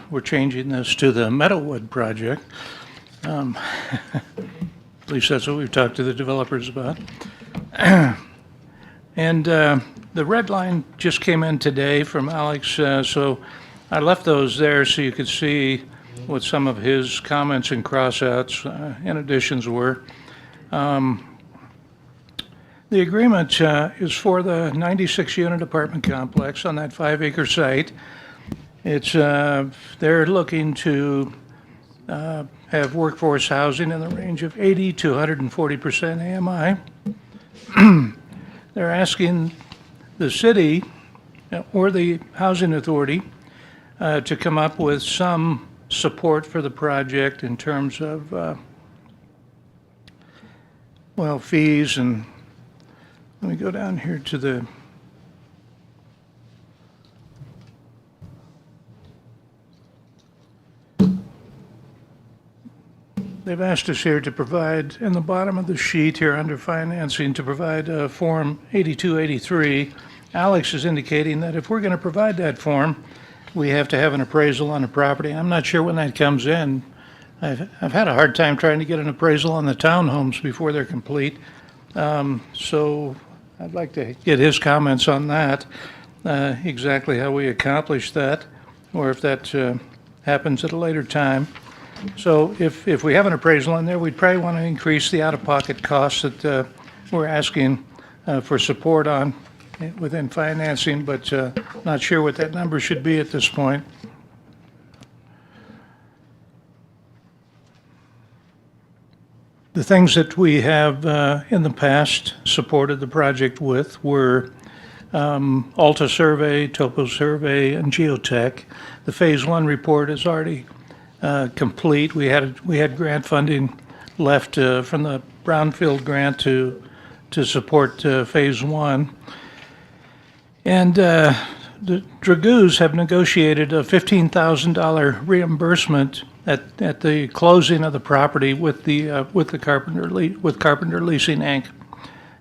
we're changing this to the Meadowwood project. At least that's what we've talked to the developers about. And the red line just came in today from Alex, so I left those there so you could see what some of his comments and crossouts and additions were. The agreement is for the 96-unit apartment complex on that 5-acre site. It's they're looking to have workforce housing in the range of 80 to 140% AMI. They're asking the city or the housing authority to come up with some support for the project in terms of, well, fees. And let me go down here to the they've asked us here to provide, in the bottom of the sheet here under financing, to provide Form 8283. Alex is indicating that if we're going to provide that form, we have to have an appraisal on the property. I'm not sure when that comes in. I've had a hard time trying to get an appraisal on the townhomes before they're complete. So I'd like to get his comments on that, exactly how we accomplish that, or if that happens at a later time. So if we have an appraisal in there, we'd probably want to increase the out-of-pocket costs that we're asking for support on within financing, but not sure what that number should be at this point. The things that we have in the past supported the project with were Alta Survey, Topo Survey, and Geotech. The Phase 1 report is already complete. We had grant funding left from the Brownfield grant to support Phase 1. And the Dragoo's have negotiated a $15,000 reimbursement at the closing of the property with Carpenter Leasing Inc.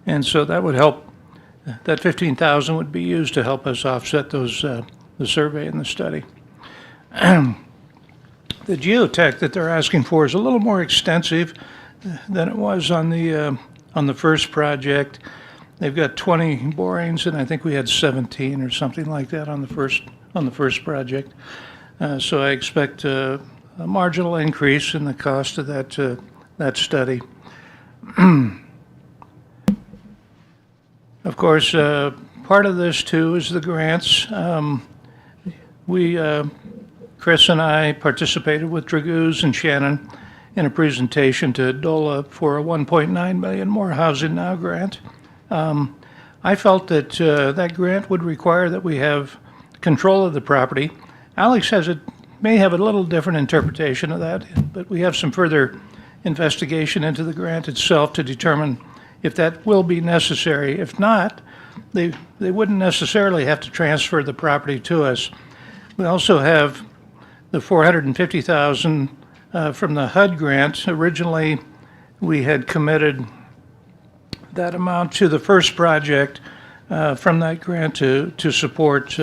And so that would help. That $15,000 would be used to help us offset those the survey and the study. The geotech that they're asking for is a little more extensive than it was on the first project. They've got 20 borings, and I think we had 17 or something like that on the first project. So I expect a marginal increase in the cost of that study. Of course, part of this too is the grants. Chris and I participated with Dragoo's and Shannon in a presentation to DOLA for a $1.9 million More Housing Now grant. I felt that that grant would require that we have control of the property. Alex may have a little different interpretation of that, but we have some further investigation into the grant itself to determine if that will be necessary. If not, they wouldn't necessarily have to transfer the property to us. We also have the $450,000 from the HUD grant. Originally, we had committed that amount to the first project from that grant to support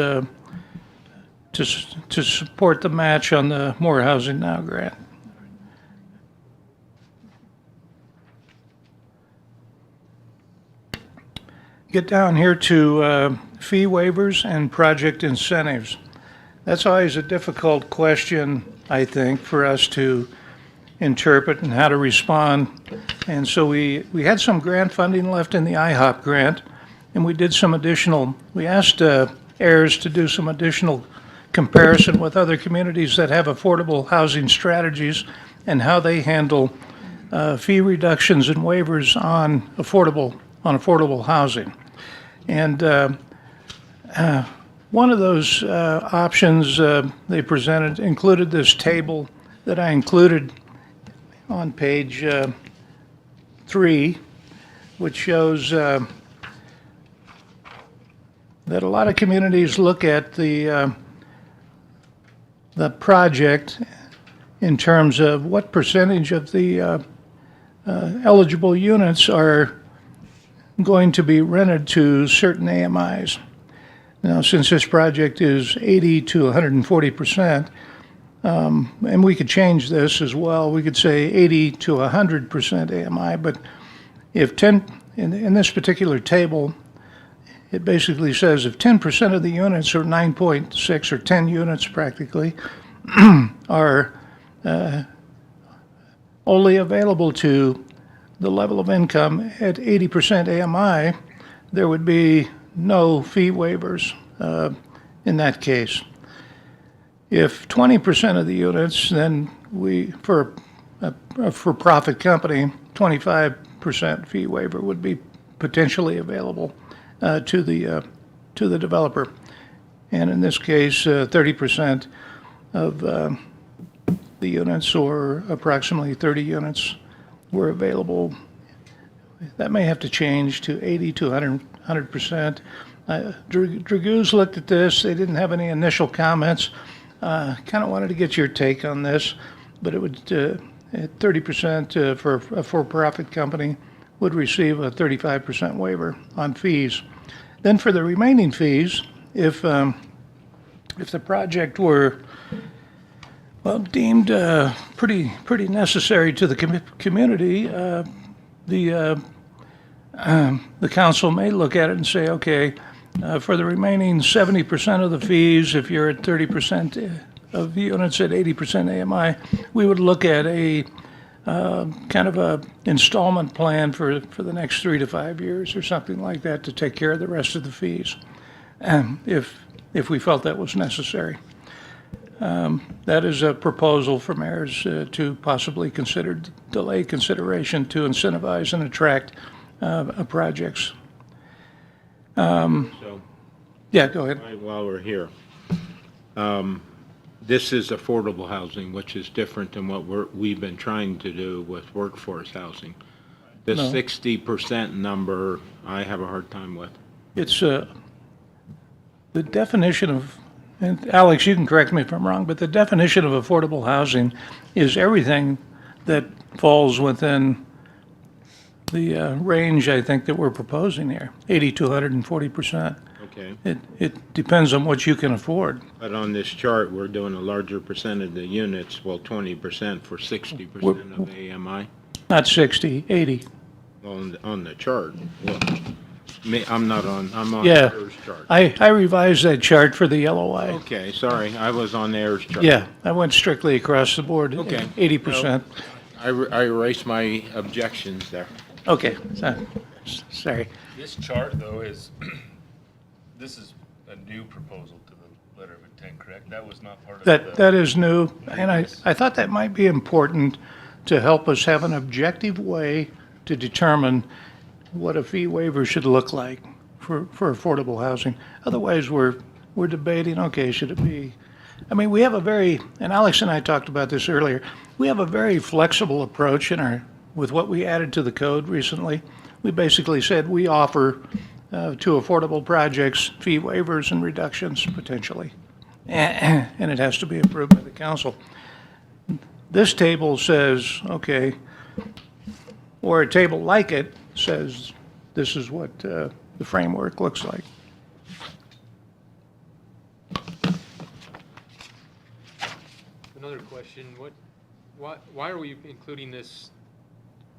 to support the match on the More Housing Now grant. Get down here to fee waivers and project incentives. That's always a difficult question, I think, for us to interpret and how to respond. And so we had some grant funding left in the IHOP grant, and we asked heirs to do some additional comparison with other communities that have affordable housing strategies and how they handle fee reductions and waivers on affordable housing. And one of those options they presented included this table that I included on page 3, which shows that a lot of communities look at the project in terms of what percentage of the eligible units are going to be rented to certain AMIs. Now, since this project is 80 to 140%, and we could change this as well, we could say 80 to 100% AMI, but if 10, in this particular table, it basically says if 10% of the units, or 9.6 or 10 units practically, are only available to the level of income at 80% AMI, there would be no fee waivers in that case. If 20% of the units, then for a for-profit company, 25% fee waiver would be potentially available to the developer. And in this case, 30% of the units, or approximately 30 units, were available. That may have to change to 80 to 100%. Dragoo's looked at this. They didn't have any initial comments. Kind of wanted to get your take on this, but it would, at 30% for a for-profit company would receive a 35% waiver on fees. Then for the remaining fees, if the project were, well, deemed pretty necessary to the community, the council may look at it and say, okay, for the remaining 70% of the fees, if you're at 30% of units at 80% AMI, we would look at a kind of a installment plan for the next 3 to 5 years or something like that to take care of the rest of the fees, if we felt that was necessary. That is a proposal from mayors to possibly delay consideration to incentivize and attract projects. So, Yeah, go ahead. while we're here, this is affordable housing, which is different than what we've been trying to do with workforce housing. The No. 60% number, I have a hard time with. It's the definition of, and Alex, you can correct me if I'm wrong, but the definition of affordable housing is everything that falls within the range, I think, that we're proposing here, 80 to 140%. Okay, It depends on what you can afford. but on this chart, we're doing a larger percent of the units, well, 20% for 60% of AMI Not 60, 80. on the chart. Well, I'm on Yeah. the ERS chart. I revised that chart for the LOI. Okay, sorry, I was on the ERS chart. Yeah, I went strictly across the board, Okay. 80%. I erased my objections there. Okay, sorry. This chart, though, this is a new proposal to the letter of intent, correct? That was not part of the... That is new, and I thought that might be important to help us have an objective way to determine what a fee waiver should look like for affordable housing. Otherwise, we're debating, okay, should it be, I mean, we have a very, and Alex and I talked about this earlier, we have a very flexible approach with what we added to the code recently. We basically said we offer to affordable projects fee waivers and reductions potentially, and it has to be approved by the council. This table says, okay, or a table like it says this is what the framework looks like. Another question, why are we including this,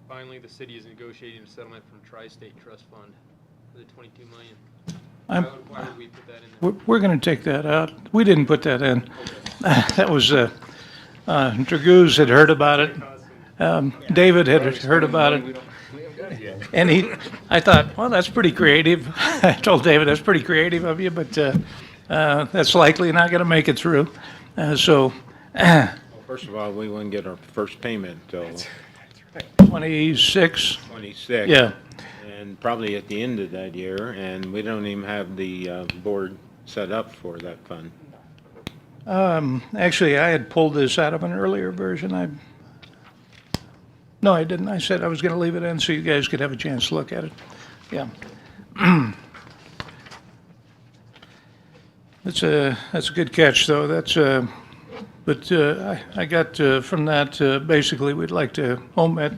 finally the city is negotiating a settlement from Tri-State Trust Fund for the 22 million? Why would we put that in there? We're going to take that out. We didn't put that in. That was, Dragoo's had heard about it. David had heard about it. And I thought, well, that's pretty creative. I told David, that's pretty creative of you, but that's likely not going to make it through. So, Well, first of all, we wouldn't get our first payment until 26, 26. yeah. And probably at the end of that year, and we don't even have the board set up for that fund. Actually, I had pulled this out of an earlier version. No, I didn't. I said I was going to leave it in so you guys could have a chance to look at it. Yeah. That's a good catch, though. But I got from that, basically, we'd like to omit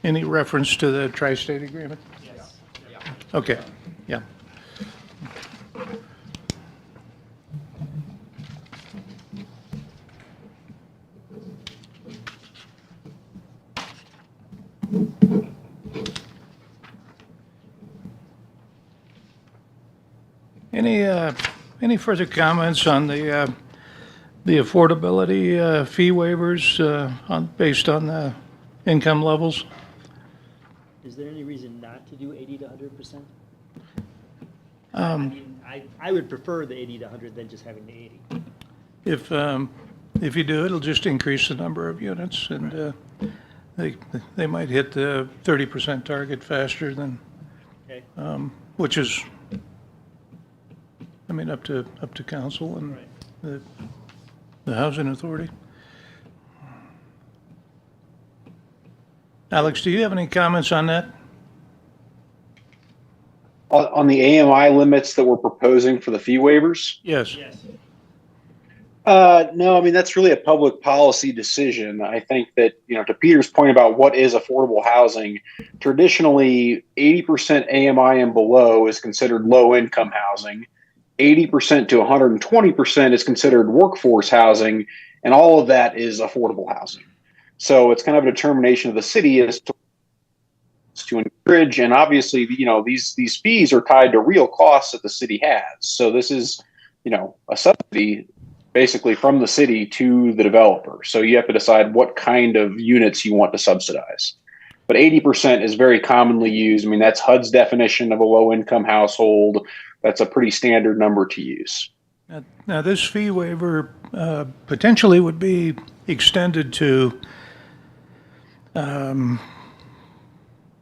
any reference to the tri-state agreement. Yes. Okay, yeah. Any further comments on the affordability fee waivers based on the income levels? Is there any reason not to do 80 to 100%? I mean, I would prefer the 80 to 100 than just having the 80. If you do, it'll just increase the number of units, and they might hit the 30% target faster than, Okay, which is, I mean, up to council and right. the housing authority. Alex, do you have any comments on that? On the AMI limits that we're proposing for the fee waivers? Yes. Yes. No, I mean, that's really a public policy decision. I think that, to Peter's point about what is affordable housing, traditionally 80% AMI and below is considered low income housing. 80% to 120% is considered workforce housing, and all of that is affordable housing. So it's kind of a determination of the city as to encourage, and obviously, these fees are tied to real costs that the city has. So this is, a subsidy basically from the city to the developer. So you have to decide what kind of units you want to subsidize. But 80% is very commonly used. I mean, that's HUD's definition of a low income household. That's a pretty standard number to use. Now, this fee waiver potentially would be extended to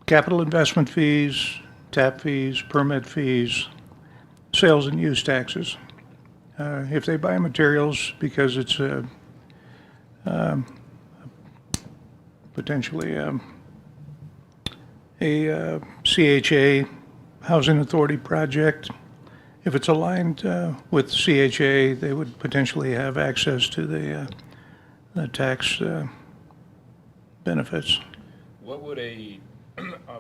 capital investment fees, tap fees, permit fees, sales and use taxes. If they buy materials because it's potentially a CHA Housing Authority project, if it's aligned with CHA, they would potentially have access to the tax benefits. What would a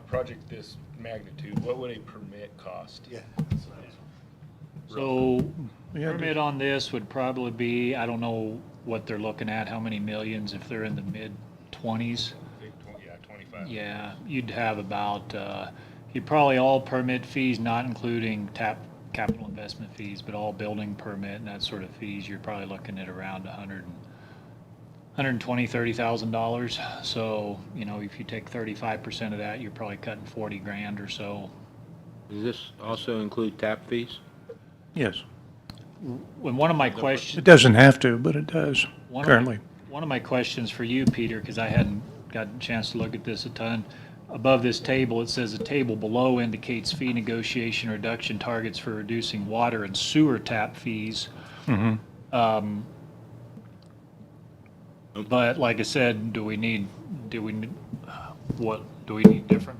project this magnitude, what would a permit cost? Yeah. So Yeah, permit on this would probably be, I don't know what they're looking at, how many millions, if they're in the mid-20s. Yeah, 25. Yeah, you'd have about, you'd probably all permit fees, not including capital investment fees, but all building permit and that sort of fees, you're probably looking at around $120,000-$130,000. So, if you take 35% of that, you're probably cutting 40 grand or so. Does this also include tap fees? Yes. When one of my questions. It doesn't have to, but it does currently. One of my questions for you, Peter, because I hadn't gotten a chance to look at this a ton. Above this table, it says the table below indicates fee negotiation reduction targets for reducing water and sewer tap fees. But like I said, do we need different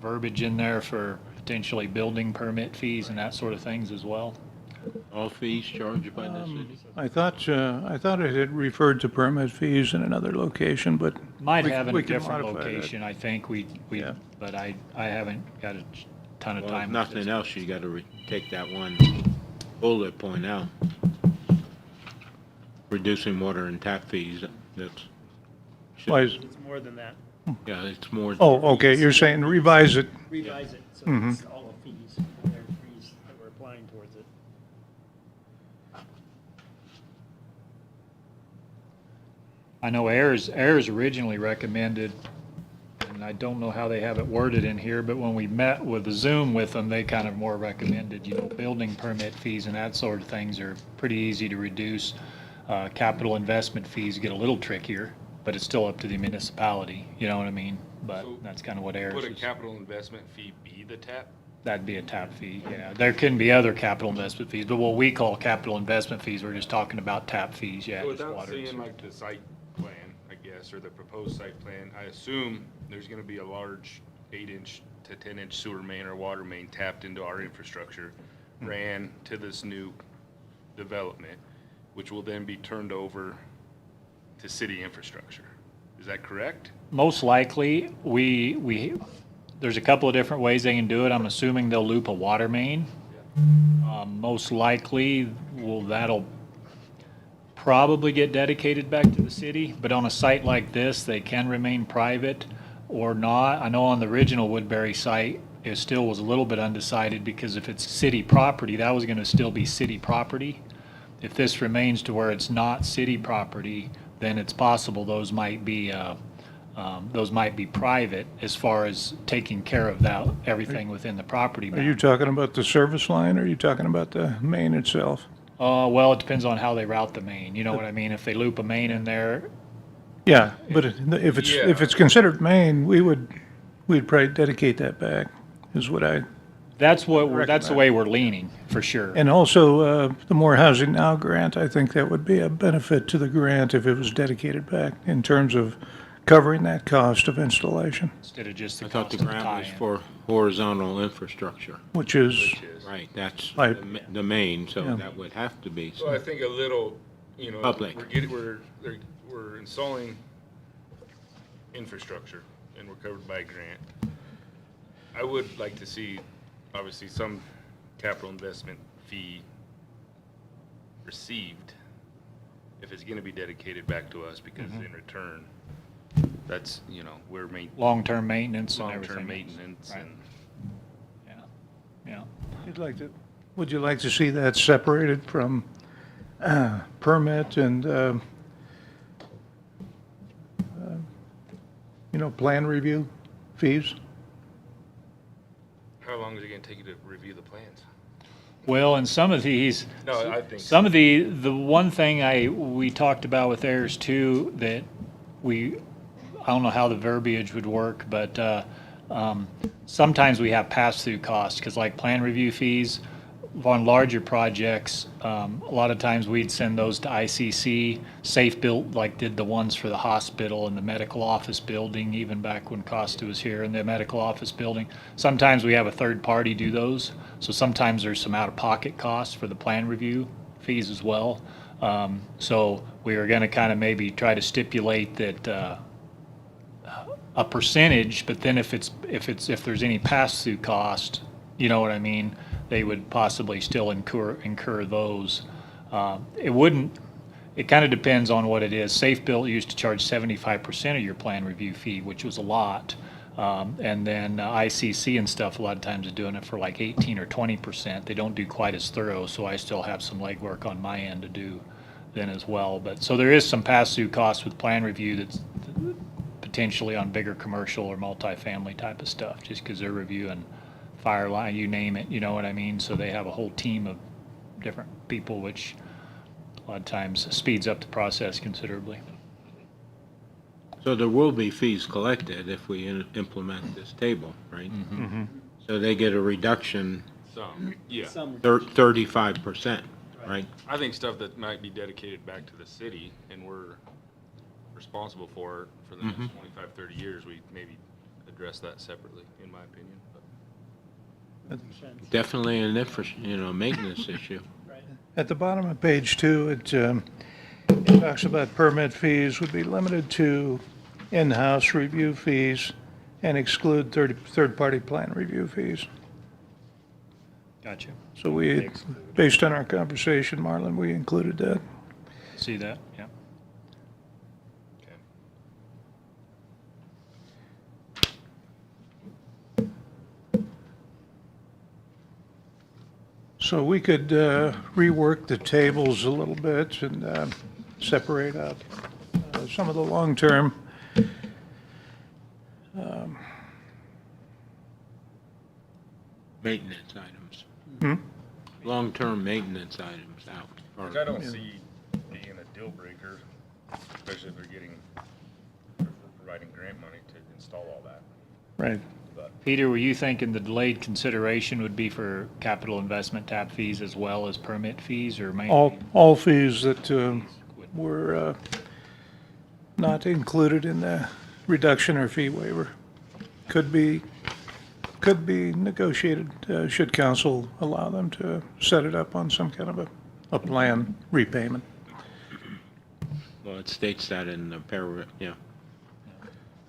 verbiage in there for potentially building permit fees and that sort of things as well? All fees charged by the city? I thought it had referred to permit fees in another location, but Might we- have in we a can different modify that. location, I think Yeah. but I haven't got a ton of Well, if time. nothing else, you got to take that one bullet point out. Reducing water and tap fees, that's, Why is- It's more than that. yeah, it's more. Oh, okay, you're saying revise it. Revise it, so Mm-hmm. it's all the fees, and their fees that we're applying towards it. I know AIR's originally recommended, and I don't know how they have it worded in here, but when we met with the Zoom with them, they kind of more recommended, building permit fees and that sort of things are pretty easy to reduce. Capital investment fees get a little trickier, but it's still up to the municipality, you know what I mean? But So that's kind of what AIR's Would a is. capital investment fee be the tap? That'd be a tap fee, yeah. There can be other capital investment fees, but what we call capital investment fees, we're just talking about tap fees, yeah, just Without water. and seeing sewer. like the site plan, I guess, or the proposed site plan, I assume there's gonna be a large 8-inch to 10-inch sewer main or water main tapped into our infrastructure, ran to this new development, which will then be turned over to city infrastructure. Is that correct? Most likely, there's a couple of different ways they can do it. I'm assuming they'll loop a water main. Most likely, that'll probably get dedicated back to the city, but on a site like this, they can remain private. or not. I know on the original Woodbury site, it still was a little bit undecided because if it's city property, that was gonna still be city property. If this remains to where it's not city property, then it's possible those might be private as far as taking care of that, everything within the property Are you boundary. talking about the service line, or are you talking about the main itself? Well, it depends on how they route the main, you know what I mean? If they loop a main in there, Yeah, but if it's considered main, we'd probably dedicate that back, is what I, that's the way we're leaning, for sure. and also, the More Housing Now grant, I think that would be a benefit to the grant if it was dedicated back in terms of covering that cost of installation, Instead of just the I thought cost the of the grant was tie-in. for horizontal infrastructure. which is, Right, that's Right. the main, so Yeah. that would have to be. So I think a little, you know, Public. we're installing infrastructure and we're covered by a grant. I would like to see, obviously, some capital investment fee received if it's gonna be dedicated back to us, because in return, that's, you know, we're Long-term maintenance and everything. long-term maintenance Right. and. Yeah. would you like to see that separated from permit and, plan review fees? How long is it gonna take you to review the plans? Well, and some of these, No, I think. some of the one thing we talked about with theirs too, that I don't know how the verbiage would work, but sometimes we have pass-through costs, because like plan review fees on larger projects, a lot of times we'd send those to ICC. Safe Built, like, did the ones for the hospital and the medical office building, even back when Costa was here in the medical office building. Sometimes we have a third party do those, so sometimes there's some out-of-pocket costs for the plan review fees as well. So we were gonna kind of maybe try to stipulate that a percentage, but then if there's any pass-through cost, you know what I mean, they would possibly still incur those. It kind of depends on what it is. Safe Built used to charge 75% of your plan review fee, which was a lot. And then ICC and stuff a lot of times are doing it for like 18 or 20%. They don't do quite as thorough, so I still have some legwork on my end to do then as well. But so there is some pass-through costs with plan review that's potentially on bigger commercial or multifamily type of stuff, just because they're reviewing fire line, you name it, you know what I mean? So they have a whole team of different people, which a lot of times speeds up the process considerably. So there will be fees collected if we implement this table, right? So they get a reduction, Some, yeah. Some, 35%, right? I think stuff that might be dedicated back to the city and we're responsible for the next 25, 30 years, we maybe address that separately, in my opinion. But Definitely an maintenance issue. At the bottom of page 2, it talks about permit fees would be limited to in-house review fees and exclude third-party plan review fees. Gotcha. So based on our conversation, Marlon, we included that. See that? Yeah. okay. So we could rework the tables a little bit and separate out some of the long-term Maintenance items. Hmm? Long-term maintenance items out. Which I don't see being a deal breaker, especially if if we're providing grant money to install all that. right. Peter, were you thinking the delayed consideration would be for capital investment tap fees as well as permit fees, or mainly? All fees that were not included in the reduction or fee waiver could be negotiated, should council allow them to set it up on some kind of a plan repayment. Well, it states that in the paragraph, yeah.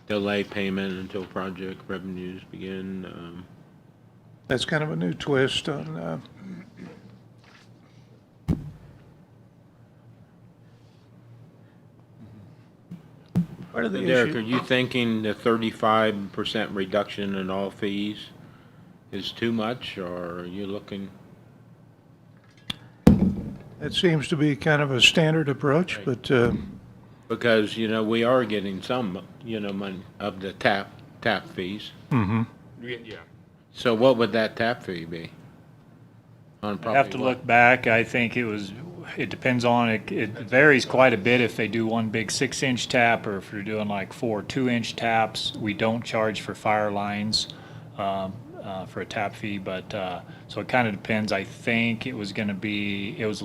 Delay payment until project revenues begin. That's kind of a new twist on, Part of the Derek, are issue, you thinking the 35% reduction in all fees is too much, or are you looking? that seems to be kind of a standard approach, Right. but Because, we are getting some, money of the tap fees. mhm. Yeah. So what would that tap fee be? On I have to probably what? look back. I think it depends on, it varies quite a bit if they do one big 6-inch tap or if they're doing like 4 2-inch taps. We don't charge for fire lines for a tap fee, but so it kind of depends. I think it was a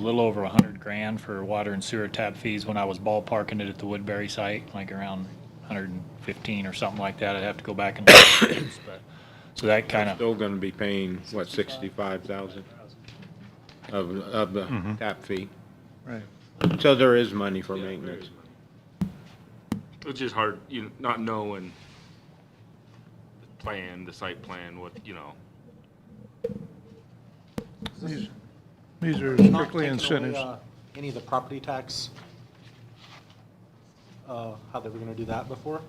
little over $100,000 for water and sewer tap fees when I was ballparking it at the Woodbury site, like around 115 or something like that. I'd have to go back and look at those, but so that kind of. Still gonna be paying, what, 65,000 of the tap fee? Right. So there is money for maintenance. It's just hard, not knowing the site plan, what, These are Not strictly taking away, incentives. Any of the property tax, how they were gonna do that before?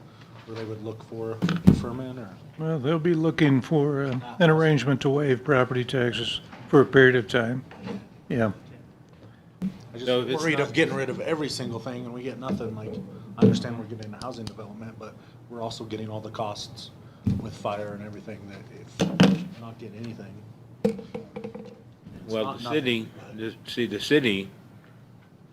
Where they would look for deferment or? Well, they'll be looking for an arrangement to waive property taxes for a period of time. Yeah. I So just it's worried not- of getting rid of every single thing and we get nothing, like, I understand we're getting a housing development, but we're also getting all the costs with fire and everything that if we're not getting anything. it's Well, not the nothing, city, the city,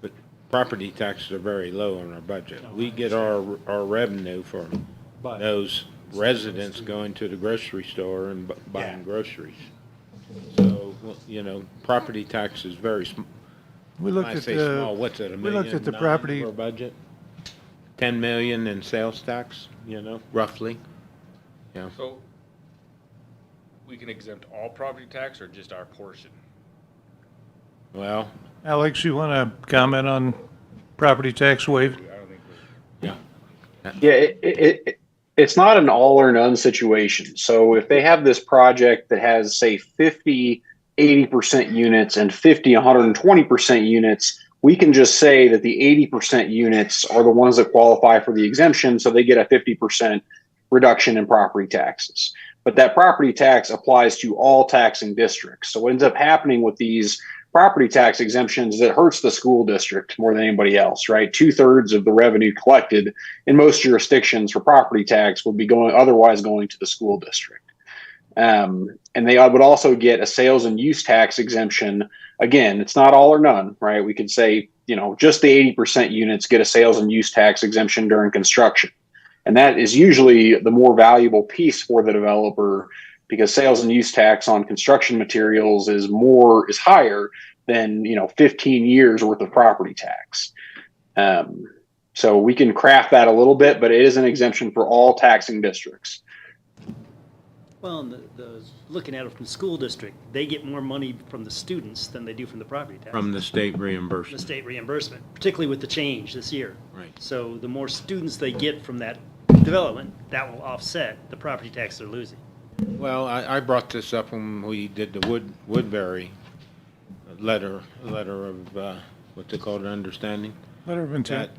but property taxes are very low in our budget. We get our revenue from But those residents going to the grocery store and buying Yeah. groceries. So, property tax is very We when looked I at say small, the, what's it, a we million? looked at the nine property- of our budget? 10 million in sales tax, roughly. Yeah. So, we can exempt all property tax or just our portion? Well, Alex, you want to comment on property tax waive? I don't think we're. yeah. Yeah, it's not an all or none situation. So if they have this project that has, say, 50, 80% units and 50, 120% units, we can just say that the 80% units are the ones that qualify for the exemption, so they get a 50% reduction in property taxes. But that property tax applies to all taxing districts. So what ends up happening with these property tax exemptions is it hurts the school district more than anybody else, right? 2/3 of the revenue collected in most jurisdictions for property tax would be otherwise going to the school district. And they would also get a sales and use tax exemption. Again, it's not all or none, right? We could say, just the 80% units get a sales and use tax exemption during construction. And that is usually the more valuable piece for the developer because sales and use tax on construction materials is higher than, 15 years worth of property tax. So we can craft that a little bit, but it is an exemption for all taxing districts. Well, and looking at it from the school district, they get more money from the students than they do from the property tax. From the state The reimbursement. state reimbursement, particularly with the change this year. Right. So the more students they get from that development, that will offset the property tax they're losing. Well, I brought this up when we did the Woodbury letter of, what's it called, understanding? Letter of intent.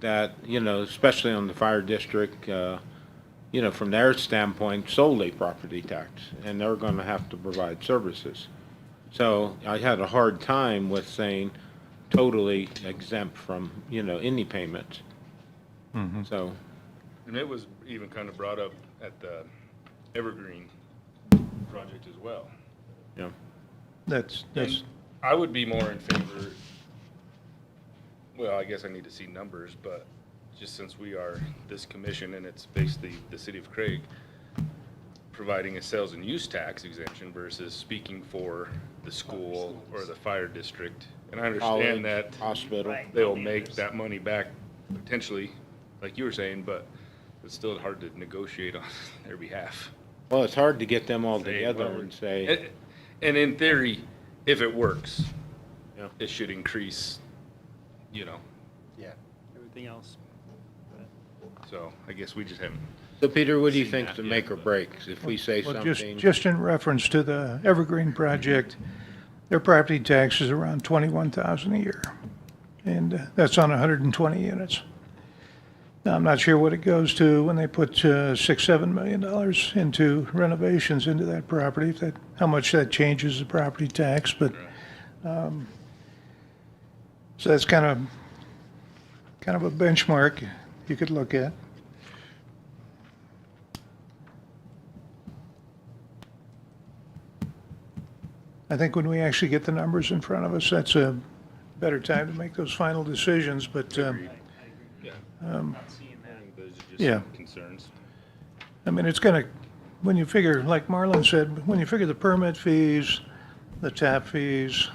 That, especially on the fire district, from their standpoint, solely property tax, and they're gonna have to provide services. So I had a hard time with saying totally exempt from, any payments. So, And it was even kind of brought up at the Evergreen project as well. That's, And I would be more in favor, well, I guess I need to see numbers, but just since we are this commission and it's basically the city of Craig providing a sales and use tax exemption versus speaking for the school or the fire district. And I college, understand that hospital. Right. they'll make that money back potentially, like you were saying, but it's still hard to negotiate on their behalf. Well, it's hard to get them all Say, together well, and say, And in theory, if it works, Yeah. it should increase, yeah. Everything else. so I guess we just haven't. so Peter, what do you Seen think's that the yet, make or but- breaks? If we say well, something, just in reference to the Evergreen project, their property tax is around 21,000 a year. And that's on 120 units. I'm not sure what it goes to when they put $6-7 million into renovations into that property, if that, how much that changes the property tax, but, so that's kind of a benchmark you could look at. I think when we actually get the numbers in front of us, that's a better time to make those final decisions, but, Yeah. Not seeing that. I think those are just Yeah. some concerns. I mean, it's gonna, when you figure, like Marlon said, when you figure the permit fees, the tap fees,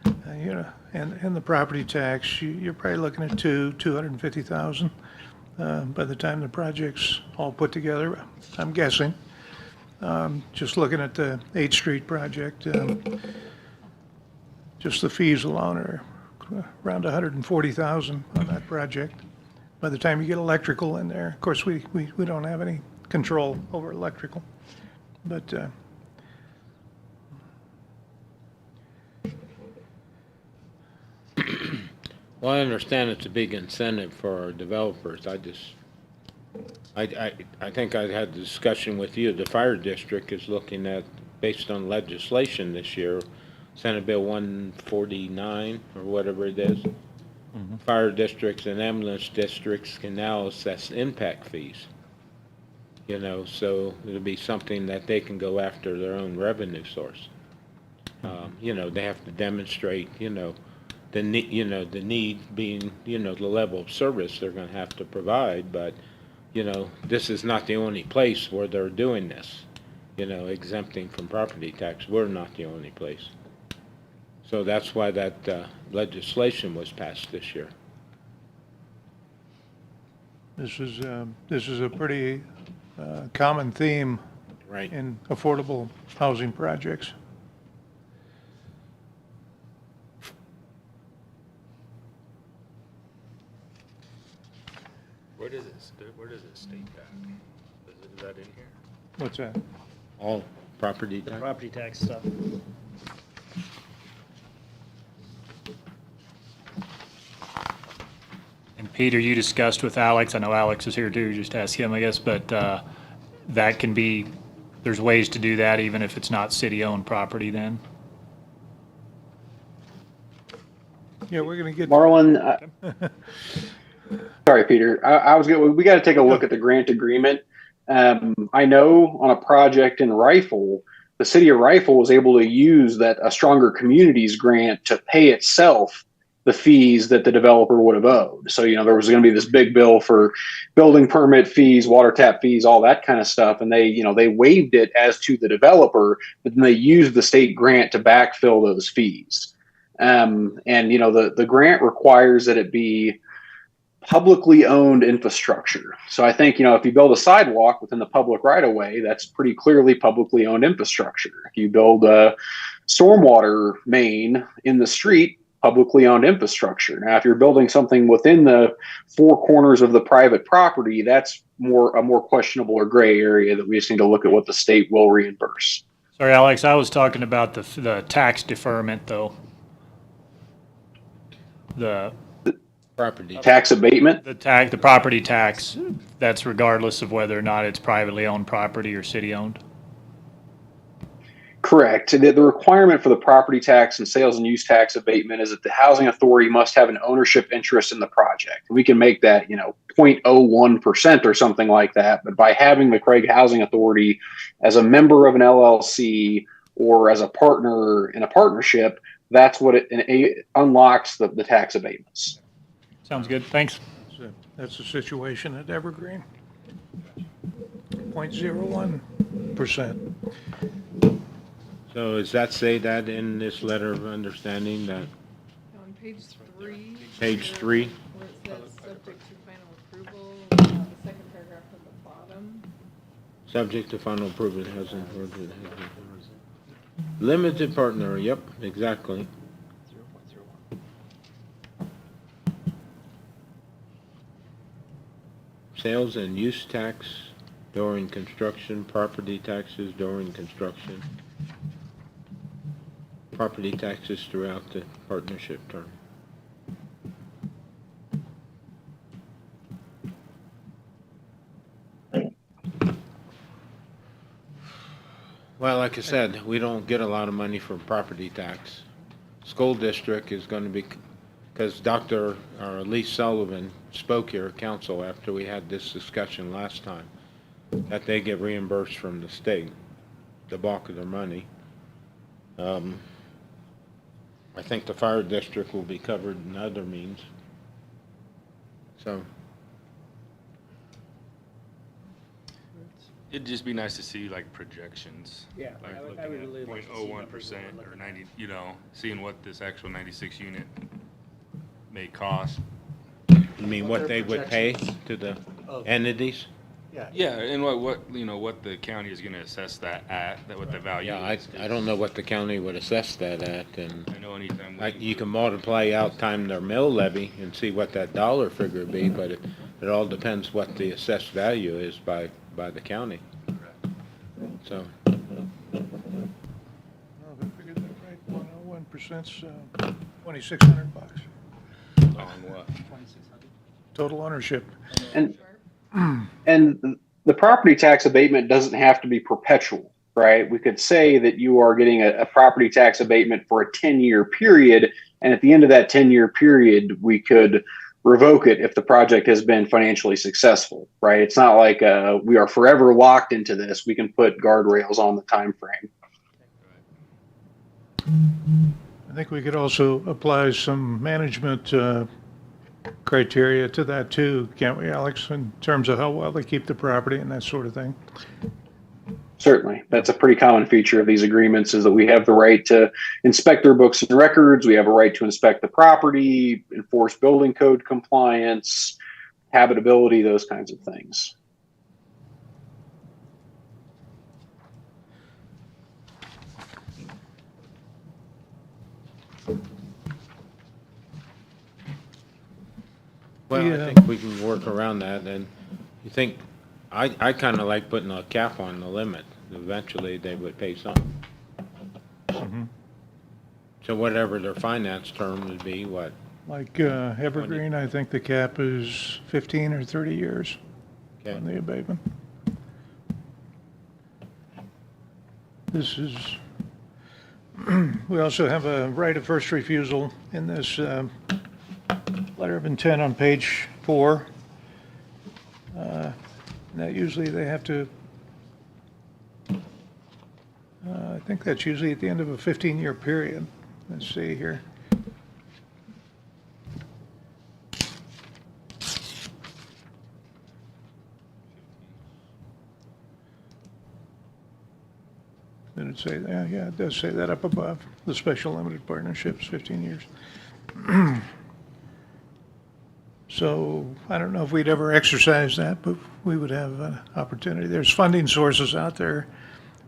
you know, and the property tax, you're probably looking at $250,000 by the time the project's all put together, I'm guessing. Just looking at the 8th Street project, just the fees alone are around $140,000 on that project. By the time you get electrical in there, of course, we don't have any control over electrical, but, Well, I understand it's a big incentive for our developers. I think I had the discussion with you. The fire district is looking at, based on legislation this year, Senate Bill 149 or whatever it is. Fire districts and ambulance districts can now assess impact fees. You know, so it'll be something that they can go after their own revenue source. You know, they have to demonstrate, you know, the need being, you know, the level of service they're gonna have to provide, but, you know, this is not the only place where they're doing this, you know, exempting from property tax. We're not the only place. So that's why that legislation was passed this year. this is a pretty common theme Right. in affordable housing projects. Where does it state that? Is that in here? What's that? All property tax. Property tax stuff. And Peter, you discussed with Alex, I know Alex is here too, just ask him, I guess, but that can be, there's ways to do that even if it's not city-owned property then? Yeah, we're gonna get, Marlon, sorry, Peter. I was going. We got to take a look at the grant agreement. I know on a project in Rifle, the city of Rifle was able to use that a Stronger Communities grant to pay itself the fees that the developer would have owed. So, you know, there was going to be this big bill for building permit fees, water tap fees, all that kind of stuff. And they, you know, they waived it as to the developer, but then they used the state grant to backfill those fees. And, you know, the grant requires that it be publicly owned infrastructure. So I think, you know, if you build a sidewalk within the public right of way, that's pretty clearly publicly owned infrastructure. If you build a stormwater main in the street, publicly owned infrastructure. Now, if you're building something within the four corners of the private property, that's a more questionable or gray area that we just need to look at what the state will reimburse. Sorry, Alex, I was talking about the tax deferment though. The Property. Tax abatement. the property tax, that's regardless of whether or not it's privately owned property or city-owned? Correct. The requirement for the property tax and sales and use tax abatement is that the housing authority must have an ownership interest in the project. We can make that, you know, 0.01% or something like that. But by having the Craig Housing Authority as a member of an LLC or as a partner in a partnership, that's what it unlocks the tax abatements. Sounds good, thanks. that's the situation at Evergreen. 0.01%. So does that say that in this letter of understanding that On page 3. Page 3? Where it says subject to final approval, the second paragraph from the bottom. subject to final approval hasn't heard it. Limited partner, yep, exactly. Sales and use tax during construction, property taxes during construction, property taxes throughout the partnership term. Well, like I said, we don't get a lot of money from property tax. School district is gonna be, because Dr. or Lee Sullivan spoke here at council after we had this discussion last time, that they get reimbursed from the state, the bulk of their money. I think the fire district will be covered in other means. So, It'd just be nice to see like projections. Yeah, Like I would looking really at like to see numbers 0.01% what we're or looking at. 90, seeing what this actual 96 unit may cost. you mean what they would pay to the Of- entities? Yeah, and what the county is gonna assess that at, that what the value Yeah, is. I don't know what the county would assess that at, and I know anytime like, we, you can multiply out time their mill levy and see what that dollar figure would be, but it all depends what the assessed value is by the county. So, Well, if I figured that right, 101%'s $2,600 on what? total ownership. And the property tax abatement doesn't have to be perpetual, right? We could say that you are getting a property tax abatement for a 10-year period, and at the end of that 10-year period, we could revoke it if the project has been financially successful, right? It's not like we are forever locked into this. We can put guardrails on the time frame. I think we could also apply some management criteria to that too, can't we, Alex, in terms of how well they keep the property and that sort of thing? Certainly. That's a pretty common feature of these agreements is that we have the right to inspect their books and records. We have a right to inspect the property, enforce building code compliance, habitability, those kinds of things. well, Yeah. I think we can work around that, and you think, I kinda like putting a cap on the limit. Eventually, they would pay something. Mhm. So whatever their finance term would be, what, Like Evergreen, I think the cap is 15 or 30 years okay? on the abatement. This is, we also have a right of first refusal in this letter of intent on page 4. That usually they have to, I think that's usually at the end of a 15-year period. Let's see here. Did it say that? Yeah, it does say that up above. The special limited partnerships, 15 years. So I don't know if we'd ever exercise that, but we would have an opportunity. There's funding sources out there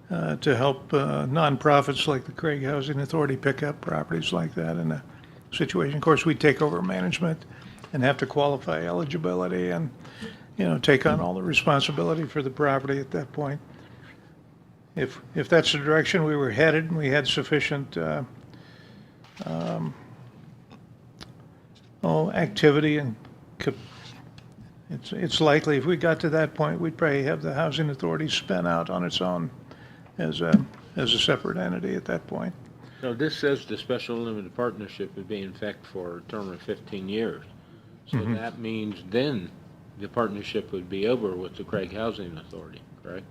to help nonprofits like the Craig Housing Authority pick up properties like that in a situation. Of course, we'd take over management and have to qualify eligibility and, take on all the responsibility for the property at that point. If that's the direction we were headed and we had sufficient activity and it's likely if we got to that point, we'd probably have the housing authority spin out on its own as a separate entity at that point. So this says the special limited partnership would be in effect for a term of 15 years. So that means then the partnership would be over with the Craig Housing Authority, correct?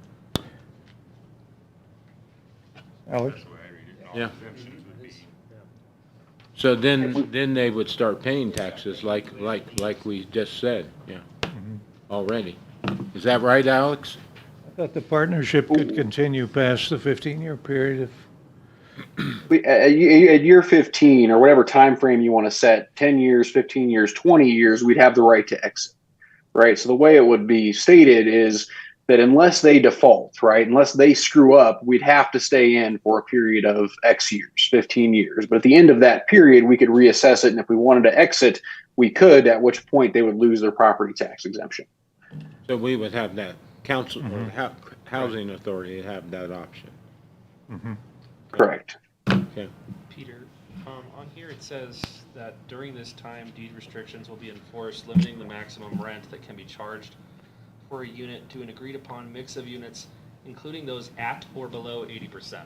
Alex? That's the way I read it. And all Yeah. exemptions would be, So then they would start paying taxes like we just said, yeah, already. Is that right, Alex? I thought the partnership could continue past the 15-year period At year 15 or whatever time frame you want to set, 10 years, 15 years, 20 years, we'd have the right to exit, right? So the way it would be stated is that unless they default, right, unless they screw up, we'd have to stay in for a period of X years, 15 years. But at the end of that period, we could reassess it. And if we wanted to exit, we could, at which point they would lose their property tax exemption. So we would have that council or housing authority would have that option. Correct. Okay. Peter, on here it says that during this time, deed restrictions will be enforced, limiting the maximum rent that can be charged for a unit to an agreed-upon mix of units including those at or below 80%.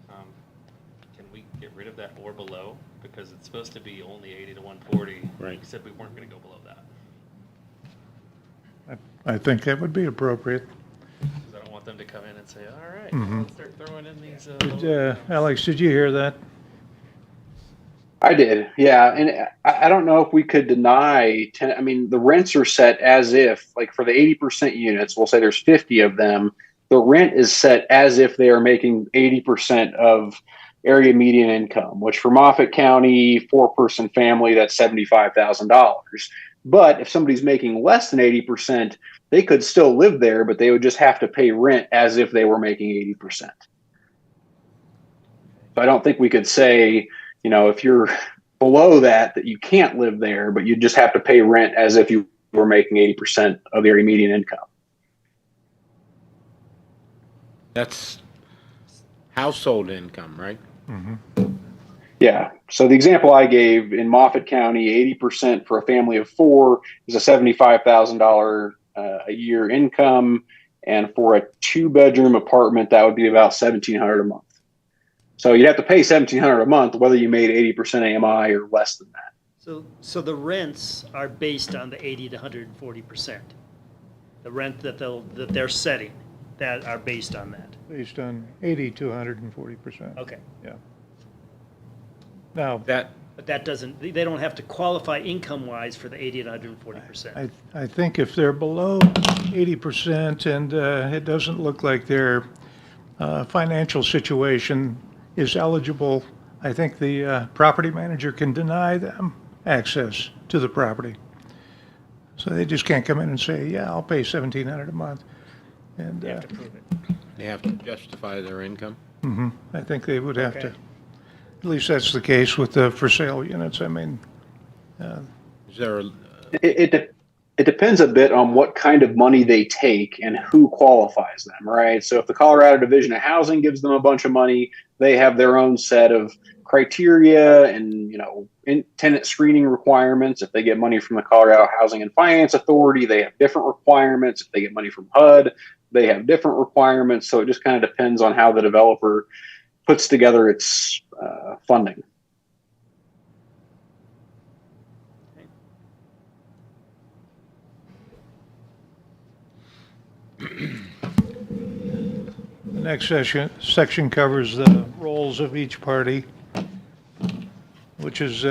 Can we get rid of that or below? Because it's supposed to be only 80 to 140. Right. We said we weren't going to go below that. I think that would be appropriate. Because I don't want them to come in and say, all right, let's start throwing in these. Alex, did you hear that? I did, yeah, and I don't know if we could deny I mean, the rents are set as if, like for the 80% units, we'll say there's 50 of them. The rent is set as if they are making 80% of area median income, which for Moffett County, 4-person family, that's $75,000. But if somebody's making less than 80%, they could still live there, but they would just have to pay rent as if they were making 80%. So I don't think we could say, you know, if you're below that you can't live there, but you just have to pay rent as if you were making 80% of the area median income. That's household income, right? Yeah. So the example I gave in Moffett County, 80% for a family of 4 is a $75,000 a year income. And for a 2-bedroom apartment, that would be about $1,700 a month. So you'd have to pay $1,700 a month, whether you made 80% AMI or less than that. So the rents are based on the 80 to 140%. The rent that they're setting, that are based on that. Based on 80 to 140%. Okay. Yeah. Now, That, But that doesn't, they don't have to qualify income-wise for the 80 to 140%. I think if they're below 80% and it doesn't look like their financial situation is eligible, I think the property manager can deny them access to the property. So they just can't come in and say, yeah, I'll pay $1,700 a month. And They have to prove it. they have to justify their income. I think they would have to. Okay. At least that's the case with the for sale units. I mean, Is there a, It depends a bit on what kind of money they take and who qualifies them, right? So if the Colorado Division of Housing gives them a bunch of money, they have their own set of criteria and, you know, tenant screening requirements. If they get money from the Colorado Housing and Finance Authority, they have different requirements. If they get money from HUD, they have different requirements. So it just kind of depends on how the developer puts together its funding. the next section covers the roles of each party, which is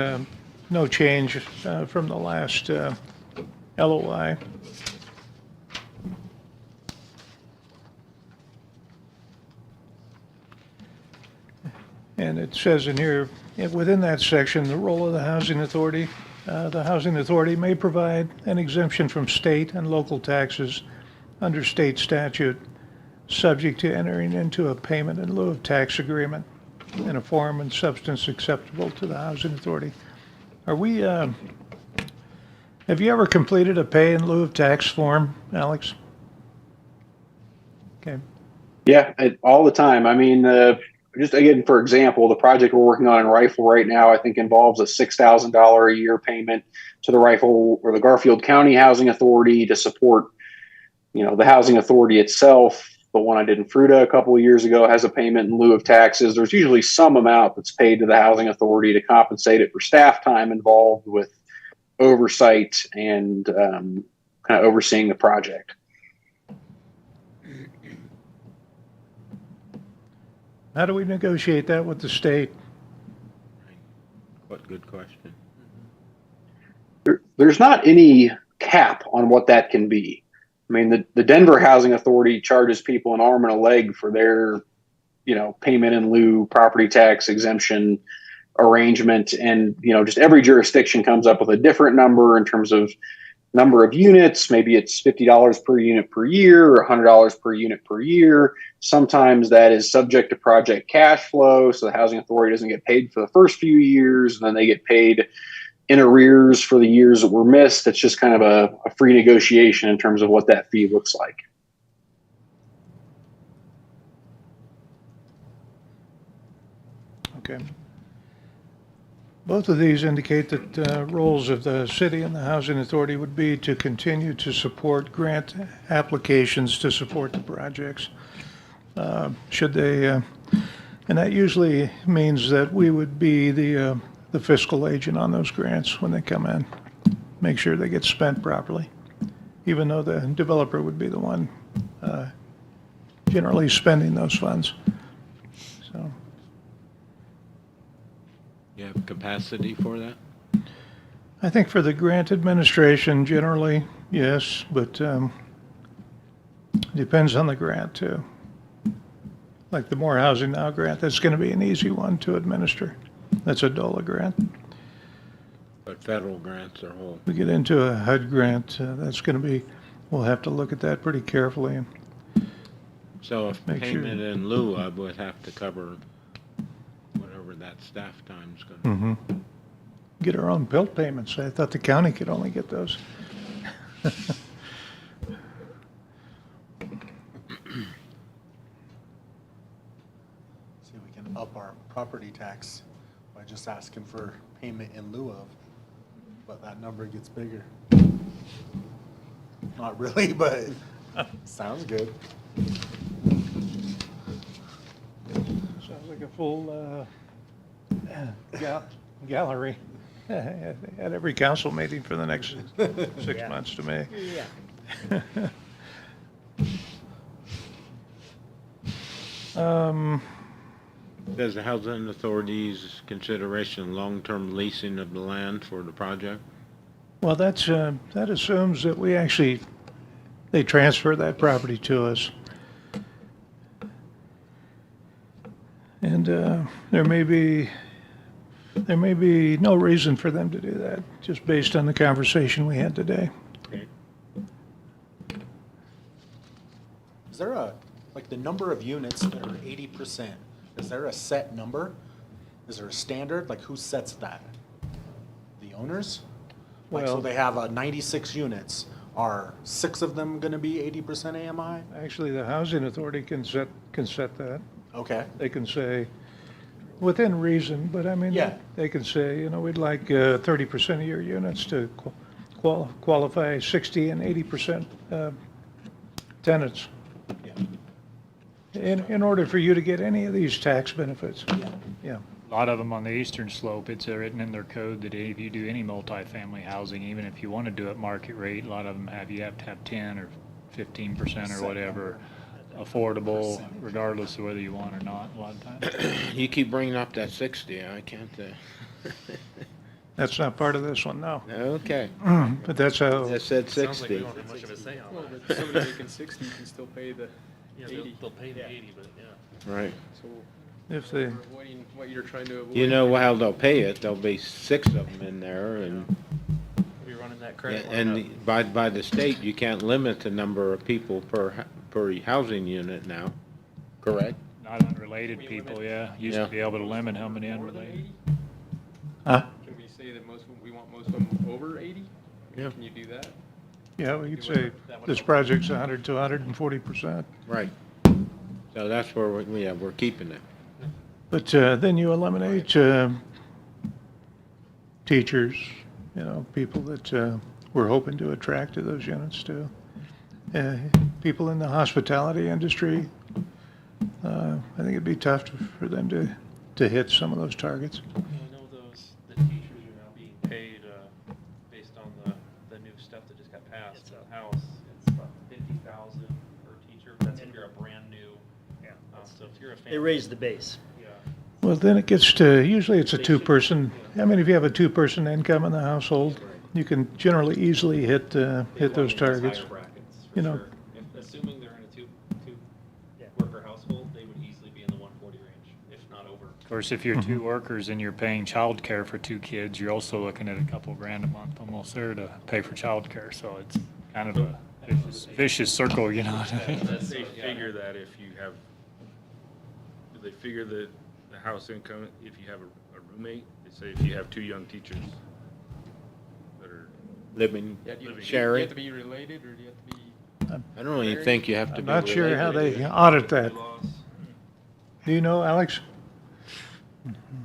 no change from the last LOI. And it says in here, within that section, the role of the housing authority. The housing authority may provide an exemption from state and local taxes under state statute, subject to entering into a payment in lieu of tax agreement in a form and substance acceptable to the housing authority. Are we, have you ever completed a pay in lieu of tax form, Alex? Okay. Yeah, all the time. I mean, just again, for example, the project we're working on in Rifle right now, I think involves a $6,000 a year payment to the Rifle or the Garfield County Housing Authority to support, you know, the housing authority itself. The one I did in Fruta a couple of years ago has a payment in lieu of taxes. There's usually some amount that's paid to the housing authority to compensate it for staff time involved with oversight and kind of overseeing the project. How do we negotiate that with the state? what good question. There's not any cap on what that can be. I mean, the Denver Housing Authority charges people an arm and a leg for their, you know, payment in lieu, property tax exemption arrangement. And, you know, just every jurisdiction comes up with a different number in terms of number of units. Maybe it's $50 per unit per year or $100 per unit per year. Sometimes that is subject to project cash flow. So the housing authority doesn't get paid for the first few years, and then they get paid in arrears for the years that were missed. It's just kind of a free negotiation in terms of what that fee looks like. Okay. Both of these indicate that roles of the city and the housing authority would be to continue to support grant applications to support the projects. Should they, and that usually means that we would be the fiscal agent on those grants when they come in. Make sure they get spent properly, even though the developer would be the one generally spending those funds. So. You have capacity for that? I think for the grant administration, generally, yes, but depends on the grant too. Like the More Housing Now grant, that's going to be an easy one to administer. That's a DOLA grant. But federal grants are whole. We get into a HUD grant, that's going to be, we'll have to look at that pretty carefully. And So if Make sure- payment in lieu of would have to cover whatever that staff time's gonna. get our own bill payments. I thought the county could only get those. See, we can up our property tax by just asking for payment in lieu of, but that number gets bigger. Not really, but sounds good. Sounds like a full gallery at every council meeting for the next 6 Yeah. months to me. Yeah. Does the housing authority's consideration long-term leasing of the land for the project? Well, that assumes that we actually, they transfer that property to us. And there may be no reason for them to do that, just based on the conversation we had today. Is there like the number of units that are 80%, is there a set number? Is there a standard? Like who sets that? The owners? Like, so Well- they have 96 units. Are 6 of them gonna be 80% AMI? Actually, the housing authority can set that. Okay. They can say, within reason, but I mean, Yeah. they can say, we'd like 30% of your units to qualify 60 and 80% tenants Yeah. in order for you to get any of these tax benefits. Yeah. A lot of them on the eastern slope, it's written in their code that if you do any multifamily housing, even if you want to do it market rate, a lot of them you have to have 10 or 15% or whatever affordable, regardless of whether you want or not, a lot of times. You keep bringing up that 60, I can't, That's not part of this one, no. okay. But that's how, That said Sounds like we 60. don't have much of a say on Well, that. but somebody making 60 can still pay the Yeah, 80. they'll pay the 80, but yeah. Right. So if they, we're avoiding what you're trying to avoid. You know how they'll pay it, there'll be 6 of them in there, and, We'll be running that credit line and up. by the state, you can't limit the number of people per housing unit now, correct? Not unrelated We people, limit- yeah. Used Yeah. to be able to limit how many More than unrelated. 80? huh? Can we say that we want most of them over 80? Yeah. Can you do that? Yeah, we could say this project's 100 to 140%. Right. So that's where we're keeping it. But then you eliminate teachers, people that we're hoping to attract to those units too. People in the hospitality industry, I think it'd be tough for them to hit some of those targets. I know the teachers are now being paid, based on the new stuff that just got passed in the House. It's about 50,000 per teacher, that's if you're a brand new. So if you're a family. They raised the base. Yeah. Well, then it gets to, usually it's a two-person, if you have a two-person income in the household, you can generally easily hit those targets. Higher brackets, for You know. sure. Assuming they're in a two Yeah. worker household, they would easily be in the 140 range, if not over. Of course, if you're 2 workers and you're paying childcare for 2 kids, you're also looking at a couple grand a month almost there to pay for childcare, so it's kind of a vicious circle, They figure Yeah. that if you have, do they figure the house income, if you have a roommate? They say if you have 2 young teachers that are, Living, Yeah, do you sharing. have to be related, or do you have to be? I don't even think you have to I'm be not sure how related. they audit that. Laws. Do you know, Alex?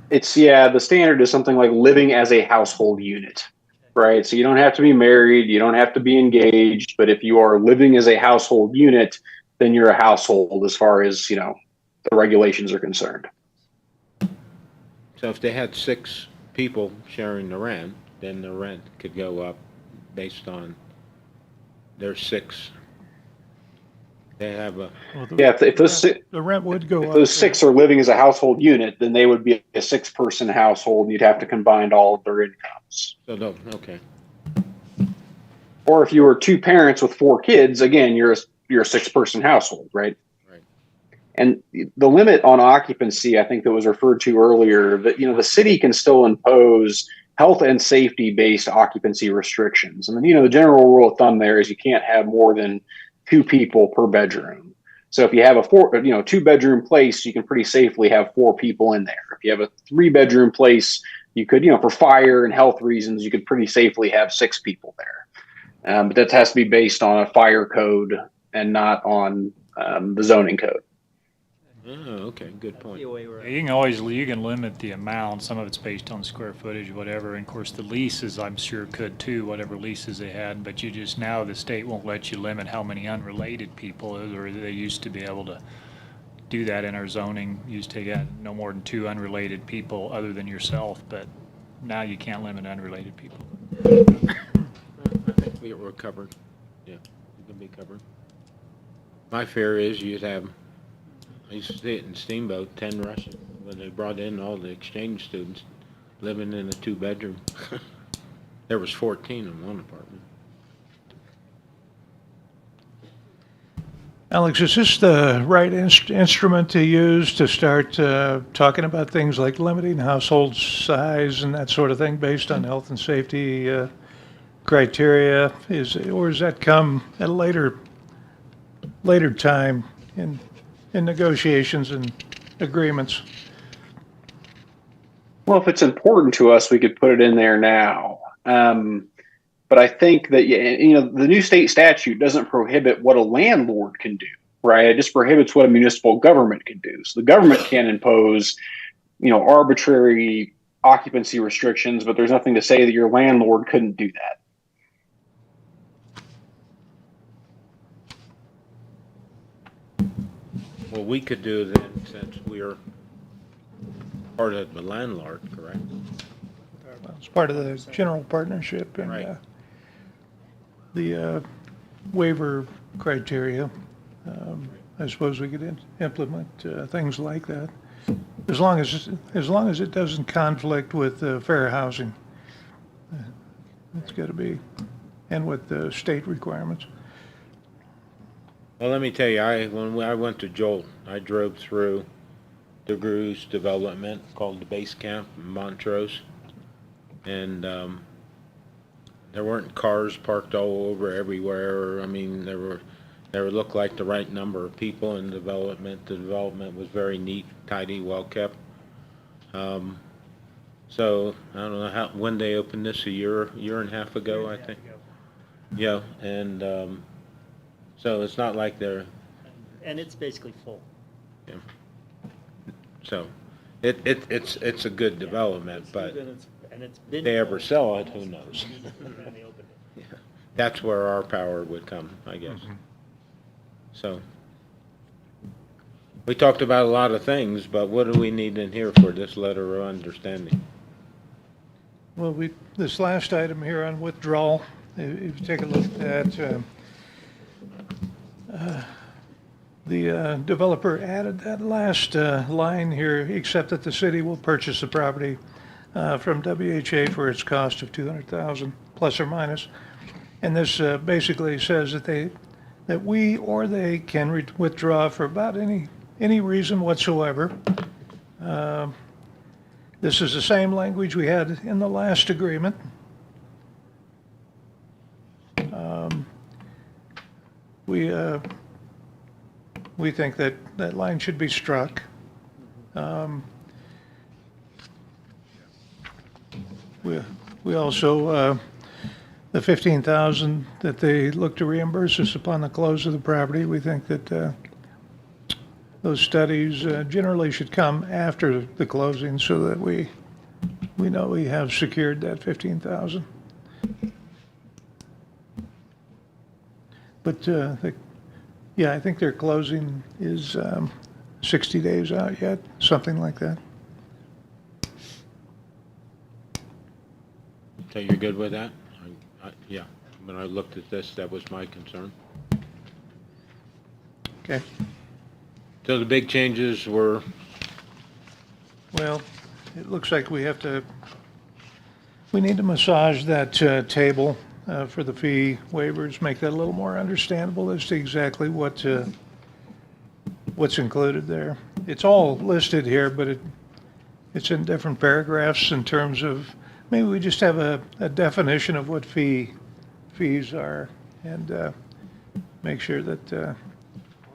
the standard is something like living as a household unit, right? So you don't have to be married, you don't have to be engaged, but if you are living as a household unit, then you're a household as far as, the regulations are concerned. So if they had 6 people sharing the rent, then the rent could go up based on their 6. They have a, Yeah, if those six, The rent would go if up. those 6 are living as a household unit, then they would be a 6-person household, and you'd have to combine all of their incomes. so no, okay. Or if you were 2 parents with 4 kids, again, you're a 6-person household, right? Right. And the limit on occupancy, I think that was referred to earlier, that the city can still impose health and safety based occupancy restrictions. And the general rule of thumb there is you can't have more than 2 people per bedroom. So if you have a 2-bedroom place, you can pretty safely have 4 people in there. If you have a 3-bedroom place, you could, for fire and health reasons, you could pretty safely have 6 people there. But that has to be based on a fire code and not on the zoning code. Oh, okay, good That's point. the way we're. You can limit the amount, some of it's based on square footage, whatever, and of course the leases, I'm sure could too, whatever leases they had, but now the state won't let you limit how many unrelated people, or they used to be able to do that in our zoning, used to get no more than 2 unrelated people other than yourself, but now you can't limit unrelated people. I think we're covered. Yeah, we can be covered. My fear is I used to see it in Steamboat, 10 Russian, when they brought in all the exchange students living in a 2-bedroom. There was 14 in one apartment. Alex, is this the right instrument to use to start talking about things like limiting household size and that sort of thing based on health and safety criteria? Or does that come at a later time in negotiations and agreements? Well, if it's important to us, we could put it in there now. But I think that, the new state statute doesn't prohibit what a landlord can do, right? It just prohibits what a municipal government can do. So the government can impose, arbitrary occupancy restrictions, but there's nothing to say that your landlord couldn't do that. Well, we could do then, since we're part of the landlord, correct? Well, it's part of the general partnership and Right. The waiver criteria. I suppose we could implement things like that, as long as it doesn't conflict with fair housing. It's got to be, and with the state requirements. Well, let me tell you, when I went to Joel, I drove through the Grooves development called the Base Camp in Montrose. And there weren't cars parked all over everywhere. I mean, there looked like the right number of people in development. The development was very neat, tidy, well kept. So I don't know when they opened this, a year and a half ago, I think. Yeah, and so it's not like they're, And it's basically full. so it's a good development, but And it's been. if they ever full sell it, who almost knows? when they opened it. That's where our power would come, I guess. So, we talked about a lot of things, but what do we need in here for this letter of understanding? Well, this last item here on withdrawal, if you take a look at that, the developer added that last line here, except that the city will purchase the property from WHA for its cost of $200,000 plus or minus. And this basically says that we or they can withdraw for about any reason whatsoever. This is the same language we had in the last agreement. We think that line should be struck. We also, the $15,000 that they look to reimburse us upon the close of the property, we think that those studies generally should come after the closing so that we know we have secured that 15,000. But, yeah, I think their closing is 60 days out yet, something like that. So you're good with that? Yeah, when I looked at this, that was my concern. Okay. So the big changes were, Well, it looks like we need to massage that table for the fee waivers, make that a little more understandable as to exactly what's included there. It's all listed here, but it's in different paragraphs in terms of, maybe we just have a definition of what fees are and make sure that